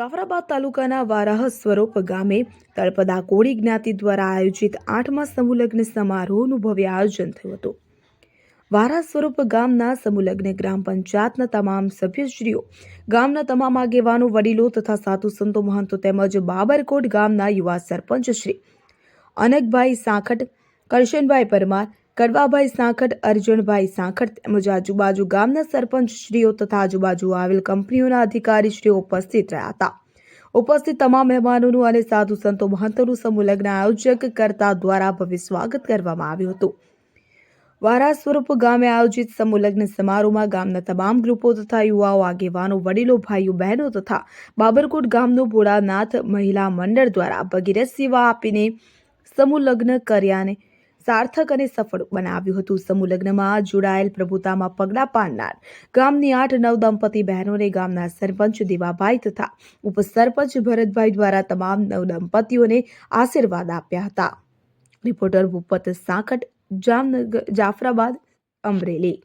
જાફરાબાદ તાલુકાના વારાહ સ્વરૂપ ગામે તળપદા કોળી જ્ઞાતિ દ્વારા આયોજિત 8મા સમૂહ લગ્ન સમારોહનું ભવ્ય આયોજન થયું હતું। વારાહ સ્વરૂપ ગામના સમૂહ લગ્ન ગ્રામ પંચાયતના તમામ સભ્યશ્રીઓ, ગામના તમામ આગેવાનો, વડીલો તથા સાધુ સંતો, મહંતો તેમજ બાબરકોટ ગામના યુવા સરપંચ શ્રી અનકભાઈ સાંખટ, કરશનભાઈ પરમાર, કડવાભાઈ સાંખટ, અર્જણભાઈ સાંખટ તેમજ આજુબાજુ ગામના સરપંચ શ્રીઓ તથા આજુબાજુ આવેલ કંપનીઓના અધિકારી શ્રીઓ ઉપસ્થિત રહ્યા હતા। ઉપસ્થિત તમામ મહેમાનોનું અને સાધુ સંતો મહંતોનું સમૂહ લગ્ન આયોજક કરતા દ્વારા ભવ્ય સ્વાગત કરવામાં આવ્યું હતું। વારાહ સ્વરૂપ ગામે આયોજિત સમૂહ લગ્ન સમારોહમાં ગામના તમામ ગ્રુપો તથા યુવાઓ, આગેવાનો, વડીલો, ભાઈઓ, બહેનો તથા બાબરકોટ ગામનું ભોળાનાથ મહિલા મંડળ દ્વારા ભગીરથ સેવા આપીને સમૂહ લગ્ન કર્યાને સાર્થક અને સફળ બનાવ્યું હતું। સમૂહ લગ્નમાં જોડાયેલ, પ્રભુતામાં પગલાં પાડનાર ગામની 8-9 દંપતી બહેનોને ગામના સરપંચ દેવાભાઈ તથા ઉપસરપંચ ભરતભાઈ દ્વારા તમામ 9 દંપતીઓને આશીર્વાદ આપ્યા હતા। રિપોર્ટર ભૂપત સાંખટ, જાફરાબાદ, અમરેલી।